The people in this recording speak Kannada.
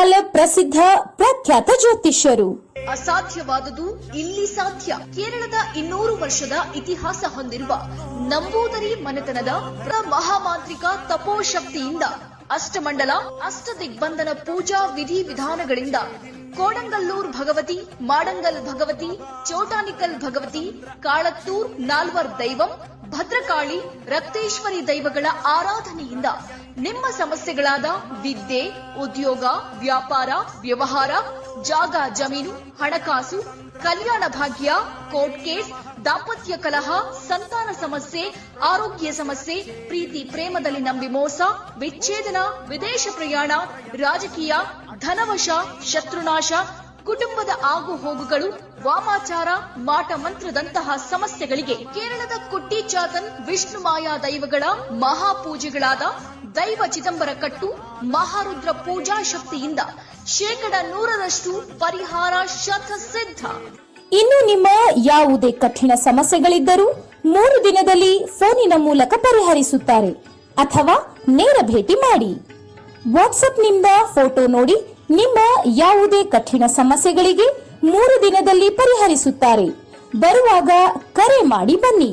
ಕುಣಿಗಲ್ ಪ್ರಸಿದ್ಧ ಪ್ರಖ್ಯಾತ ಜ್ಯೋತಿಷ್ಯರು. ಅಸಾಧ್ಯವಾದುದು ಇಲ್ಲಿ ಸಾಧ್ಯ. ಕೇರಳದ 200 ವರ್ಷದ ಇತಿಹಾಸ ಹೊಂದಿರುವ ನಂಬೂದರಿ ಮನೆತನದ ಮಹಾಮಾಂತ್ರಿಕ ತಪೋಶಕ್ತಿಯಿಂದ ಅಷ್ಟಮಂಡಲ ಅಷ್ಟದಿಗ್ಬಂಧನ ಪೂಜಾ ವಿಧಿವಿಧಾನಗಳಿಂದ ಕೋಡಂಗಲ್ಲೂರ್ ಭಗವತಿ, ಮಾಡಂಗಲ್ ಭಗವತಿ, ಚೋಟಾನಿಕಲ್ ಭಗವತಿ, ಕಾಳತ್ತೂರ್ ನಾಲ್ವರ್ ದೈವಂ, ಭದ್ರಕಾಳಿ, ರಕ್ತೇಶ್ವರಿ ದೈವಗಳ ಆರಾಧನೆಯಿಂದ ನಿಮ್ಮ ಸಮಸ್ಯೆಗಳಾದ ವಿದ್ಯೆ, ಉದ್ಯೋಗ, ವ್ಯಾಪಾರ, ವ್ಯವಹಾರ, ಜಾಗ ಜಮೀನು, ಹಣಕಾಸು, ಕಲ್ಯಾಣ ಭಾಗ್ಯ, ಕೋರ್ಟ್ ಕೇಸ್, ದಾಂಪತ್ಯ ಕಲಹ, ಸಂತಾನ ಸಮಸ್ಯೆ, ಆರೋಗ್ಯ ಸಮಸ್ಯೆ, ಪ್ರೀತಿ ಪ್ರೇಮದಲ್ಲಿ ನಂಬಿ ಮೋಸ, ವಿಚ್ಛೇದನ, ವಿದೇಶ ಪ್ರಯಾಣ, ರಾಜಕೀಯ, ಧನವಶ, ಶತ್ರುನಾಶ, ಕುಟುಂಬದ ಆಗು ಹೋಗುಗಳು, ವಾಮಾಚಾರ, ಮಾಟ ಮಂತ್ರದಂತಹ ಸಮಸ್ಯೆಗಳಿಗೆ ಕೇರಳದ ಕುಟ್ಟಿ ಚಾತನ್ ವಿಷ್ಣು ಮಾಯಾ ದೈವಗಳ ಮಹಾಪೂಜೆಗಳಾದ ದೈವ ಚಿದಂಬರ ಕಟ್ಟು, ಮಹಾರುದ್ರ ಪೂಜಾ ಶಕ್ತಿಯಿಂದ 100% ಪರಿಹಾರ ಶತಸಿದ್ಧ. ಇನ್ನು ನಿಮ್ಮ ಯಾವುದೇ ಕಠಿಣ ಸಮಸ್ಯೆಗಳಿದ್ದರೂ 3 ದಿನದಲ್ಲಿ ಫೋನಿನ ಮೂಲಕ ಪರಿಹರಿಸುತ್ತಾರೆ ಅಥವಾ ನೇರ ಭೇಟಿ ಮಾಡಿ. ವಾಟ್ಸ್ಆಪ್ನಿಂದ ಫೋಟೋ ನೋಡಿ ನಿಮ್ಮ ಯಾವುದೇ ಕಠಿಣ ಸಮಸ್ಯೆಗಳಿಗೆ 3 ದಿನದಲ್ಲಿ ಪರಿಹರಿಸುತ್ತಾರೆ. ಬರುವಾಗ ಕರೆ ಮಾಡಿ ಬನ್ನಿ.